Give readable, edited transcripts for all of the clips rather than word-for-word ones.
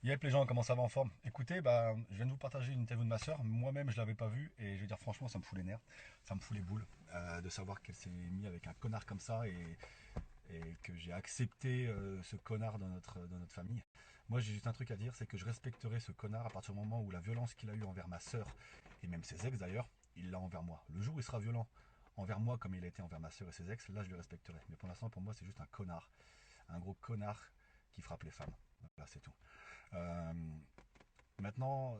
Yep les gens, comment ça va en forme? Écoutez, je viens de vous partager une interview de ma soeur. Moi-même, je l'avais pas vue et je vais dire franchement, ça me fout les nerfs, ça me fout les boules de savoir qu'elle s'est mise avec un connard comme ça et que j'ai accepté ce connard dans notre famille. Moi, j'ai juste un truc à dire, c'est que je respecterai ce connard à partir du moment où la violence qu'il a eue envers ma soeur et même ses ex d'ailleurs, il l'a envers moi. Le jour où il sera violent envers moi comme il a été envers ma soeur et ses ex, là, je le respecterai. Mais pour l'instant, pour moi, c'est juste un connard, un gros connard qui frappe les femmes. Voilà, c'est tout. Euh, Maintenant,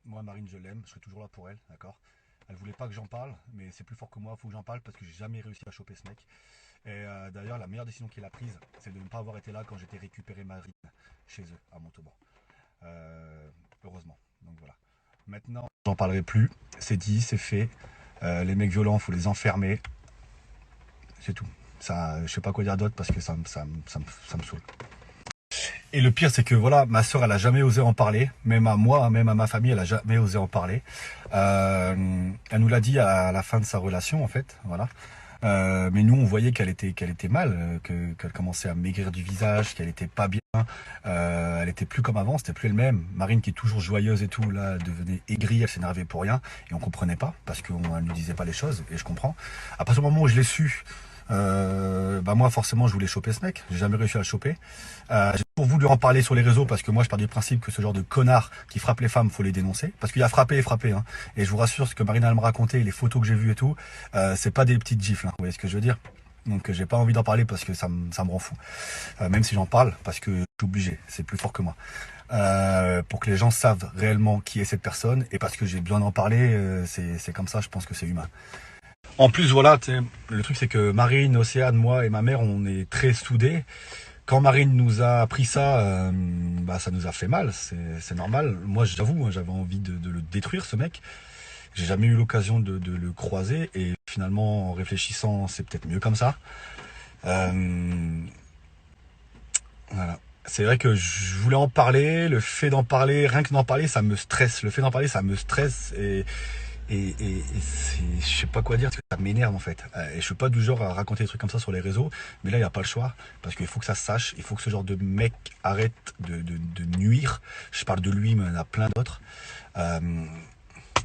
moi, Marine, je l'aime, je serai toujours là pour elle, d'accord. Elle voulait pas que j'en parle, mais c'est plus fort que moi, il faut que j'en parle parce que j'ai jamais réussi à choper ce mec. Et d'ailleurs, la meilleure décision qu'il a prise, c'est de ne pas avoir été là quand j'étais récupéré Marine chez eux, à Montauban. Heureusement, donc voilà. Maintenant, j'en parlerai plus, c'est dit, c'est fait. Les mecs violents, faut les enfermer, c'est tout. Ça, je sais pas quoi dire d'autre parce que ça me saoule. Et le pire, c'est que voilà, ma soeur, elle a jamais osé en parler, même à moi, même à ma famille, elle a jamais osé en parler. Elle nous l'a dit à la fin de sa relation, en fait, voilà. Mais nous, on voyait qu'elle était mal, qu'elle commençait à maigrir du visage, qu'elle était pas bien. Elle était plus comme avant, c'était plus elle-même. Marine, qui est toujours joyeuse et tout, là, devenait aigrie, elle s'énervait pour rien, et on comprenait pas parce qu'elle ne disait pas les choses, et je comprends. À partir du moment où je l'ai su, moi forcément je voulais choper ce mec, j'ai jamais réussi à le choper. J'ai toujours voulu en parler sur les réseaux parce que moi je pars du principe que ce genre de connard qui frappe les femmes, faut les dénoncer. Parce qu'il y a frappé et frappé, hein. Et je vous rassure, ce que Marina elle me racontait, les photos que j'ai vues et tout, c'est pas des petites gifles, hein. Vous voyez ce que je veux dire? Donc j'ai pas envie d'en parler parce que ça me rend fou. Même si j'en parle, parce que je suis obligé, c'est plus fort que moi. Pour que les gens savent réellement qui est cette personne et parce que j'ai besoin d'en parler, c'est comme ça, je pense que c'est humain. En plus, voilà, le truc c'est que Marine, Océane, moi et ma mère, on est très soudés. Quand Marine nous a appris ça, ça nous a fait mal, c'est normal. Moi, j'avoue, hein, j'avais envie de le détruire, ce mec. J'ai jamais eu l'occasion de le croiser et finalement, en réfléchissant, c'est peut-être mieux comme ça. Euh, voilà. C'est vrai que je voulais en parler, le fait d'en parler, rien que d'en parler, ça me stresse. Le fait d'en parler, ça me stresse et je sais pas quoi dire, parce que ça m'énerve en fait. Et je suis pas du genre à raconter des trucs comme ça sur les réseaux, mais là il n'y a pas le choix, parce qu'il faut que ça se sache, il faut que ce genre de mec arrête de nuire. Je parle de lui, mais il y en a plein d'autres. Euh,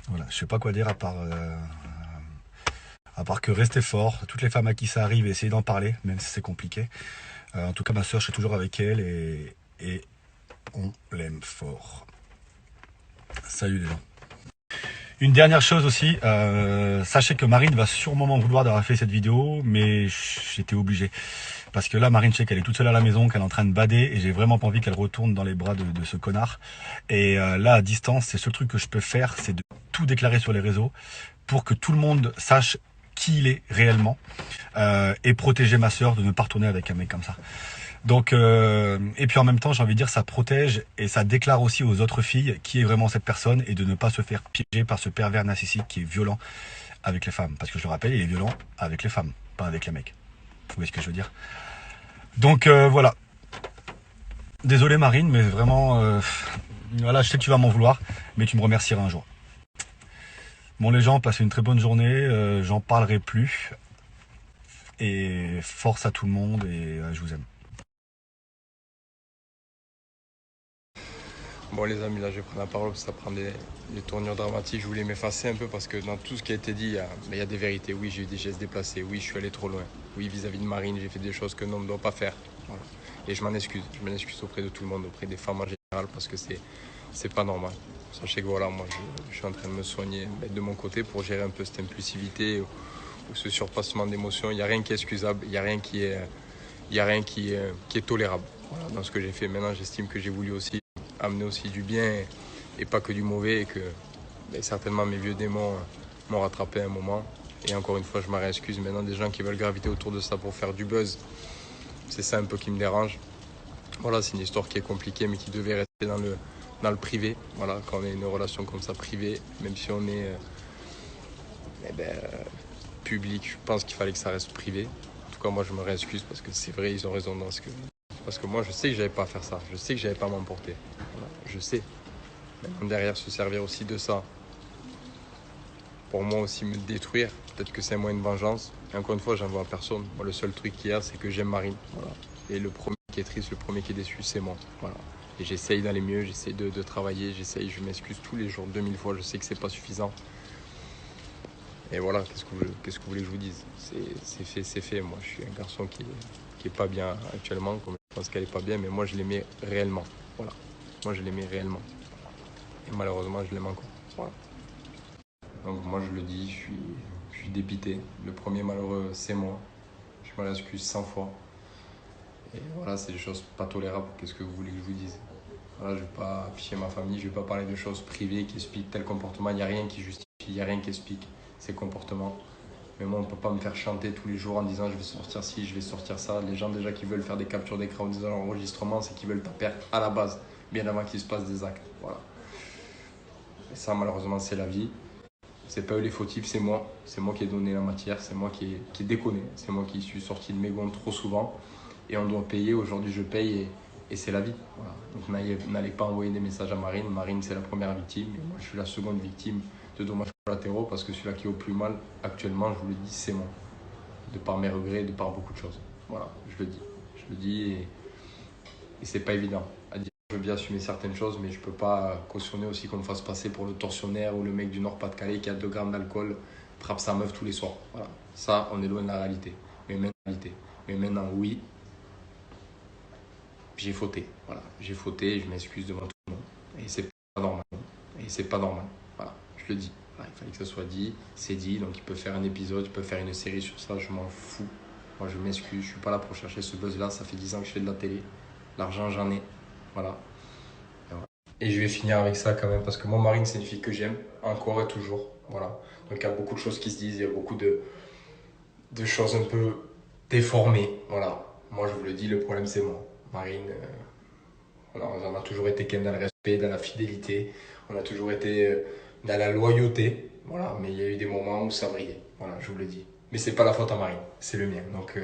voilà, je sais pas quoi dire à part que rester fort, toutes les femmes à qui ça arrive, essayer d'en parler, même si c'est compliqué. En tout cas, ma soeur, je suis toujours avec elle et on l'aime fort. Salut les gens. Une dernière chose aussi, sachez que Marine va sûrement m'en vouloir d'avoir fait cette vidéo, mais j'étais obligé. Parce que là, Marine, je sais qu'elle est toute seule à la maison, qu'elle est en train de bader, et j'ai vraiment pas envie qu'elle retourne dans les bras de ce connard. Et là, à distance, c'est le seul truc que je peux faire, c'est de tout déclarer sur les réseaux, pour que tout le monde sache qui il est réellement, et protéger ma soeur de ne pas retourner avec un mec comme ça. Donc, et puis en même temps, j'ai envie de dire, ça protège et ça déclare aussi aux autres filles qui est vraiment cette personne et de ne pas se faire piéger par ce pervers narcissique qui est violent avec les femmes. Parce que je le rappelle, il est violent avec les femmes, pas avec les mecs. Vous voyez ce que je veux dire? Donc voilà. Désolé Marine, mais vraiment, voilà, je sais que tu vas m'en vouloir, mais tu me remercieras un jour. Bon les gens, passez une très bonne journée, j'en parlerai plus. Et force à tout le monde et je vous aime. Bon les amis, là je vais prendre la parole parce que ça prend des tournures dramatiques. Je voulais m'effacer un peu parce que dans tout ce qui a été dit, il y a des vérités. Oui, j'ai eu des gestes déplacés. Oui, je suis allé trop loin. Oui, vis-à-vis de Marine, j'ai fait des choses que l'on ne doit pas faire. Voilà. Et je m'en excuse. Je m'en excuse auprès de tout le monde, auprès des femmes en général parce que c'est pas normal. Sachez que voilà, moi je suis en train de me soigner, mettre de mon côté pour gérer un peu cette impulsivité ou ce surpassement d'émotions. Il n'y a rien qui est excusable, il n'y a rien qui est, il y a rien qui est tolérable. Voilà, dans ce que j'ai fait. Maintenant, j'estime que j'ai voulu aussi amener aussi du bien et pas que du mauvais et que certainement mes vieux démons m'ont rattrapé à un moment. Et encore une fois, je m'en réexcuse. Maintenant, des gens qui veulent graviter autour de ça pour faire du buzz, c'est ça un peu qui me dérange. Voilà, c'est une histoire qui est compliquée mais qui devait rester dans le privé. Voilà, quand on a une relation comme ça privée, même si on est public, je pense qu'il fallait que ça reste privé. En tout cas, moi, je me réexcuse parce que c'est vrai, ils ont raison dans ce que... Parce que moi, je sais que j'avais pas à faire ça. Je sais que j'avais pas à m'emporter. Voilà, je sais. Même derrière, se servir aussi de ça pour moi aussi me détruire. Peut-être que c'est un moyen de vengeance. Et encore une fois, j'en veux à personne. Moi, le seul truc qu'il y a, c'est que j'aime Marine. Voilà. Et le premier qui est triste, le premier qui est déçu, c'est moi. Voilà. Et j'essaye d'aller mieux, j'essaye de travailler, je m'excuse tous les jours, 2000 fois, je sais que c'est pas suffisant. Et voilà, qu'est-ce que vous voulez que je vous dise? C'est fait, c'est fait. Moi, je suis un garçon qui est pas bien actuellement, comme je pense qu'elle est pas bien, mais moi, je l'aimais réellement. Voilà. Moi, je l'aimais réellement. Et malheureusement, je l'aime encore. Voilà. Donc moi, je le dis, je suis dépité. Le premier malheureux, c'est moi. Je m'en excuse 100 fois. Et voilà, c'est des choses pas tolérables. Qu'est-ce que vous voulez que je vous dise? Voilà, je ne vais pas afficher ma famille, je ne vais pas parler de choses privées qui expliquent tel comportement. Il n'y a rien qui justifie, il n'y a rien qui explique ces comportements. Mais moi, on ne peut pas me faire chanter tous les jours en disant je vais sortir ci, je vais sortir ça. Les gens déjà qui veulent faire des captures d'écran ou des enregistrements, c'est qu'ils veulent ta perte à la base, bien avant qu'il se passe des actes. Voilà. Et ça, malheureusement, c'est la vie. C'est pas eux les fautifs, c'est moi. C'est moi qui ai donné la matière, c'est moi qui ai déconné. C'est moi qui suis sorti de mes gonds trop souvent. Et on doit payer. Aujourd'hui, je paye et c'est la vie. Voilà. Donc n'allez pas envoyer des messages à Marine. Marine, c'est la première victime. Et moi, je suis la seconde victime de dommages collatéraux parce que celui qui est au plus mal actuellement, je vous le dis, c'est moi. De par mes regrets, de par beaucoup de choses. Voilà, je le dis. Je le dis et c'est pas évident à dire. Je veux bien assumer certaines choses, mais je peux pas cautionner aussi qu'on me fasse passer pour le tortionnaire ou le mec du Nord-Pas-de-Calais qui a 2 grammes d'alcool, frappe sa meuf tous les soirs. Voilà. Ça, on est loin de la réalité. Mais maintenant, oui, j'ai fauté. Voilà. J'ai fauté et je m'excuse devant tout le monde. Et c'est pas normal. Et c'est pas normal. Voilà. Je le dis. Voilà, il fallait que ça soit dit. C'est dit. Donc il peut faire un épisode, il peut faire une série sur ça. Je m'en fous. Moi, je m'excuse. Je suis pas là pour chercher ce buzz-là. Ça fait 10 ans que je fais de la télé. L'argent, j'en ai. Voilà. Et je vais finir avec ça quand même, parce que moi, Marine, c'est une fille que j'aime, encore et toujours. Voilà. Donc il y a beaucoup de choses qui se disent, il y a beaucoup de choses un peu déformées. Voilà. Moi, je vous le dis, le problème, c'est moi. Marine, voilà, on a toujours été quand même dans le respect, dans la fidélité. On a toujours été dans la loyauté. Voilà. Mais il y a eu des moments où ça brillait. Voilà, je vous le dis. Mais c'est pas la faute à Marine, c'est le mien. Donc,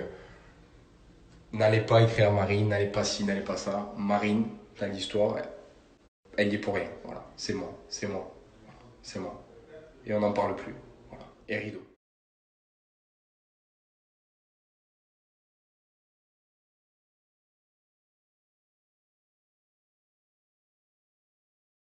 n'allez pas écrire Marine, n'allez pas ci, n'allez pas ça. Marine, dans l'histoire, elle y est pour rien. Voilà, c'est moi, c'est moi, c'est moi. Et on n'en parle plus. Voilà. Et rideau.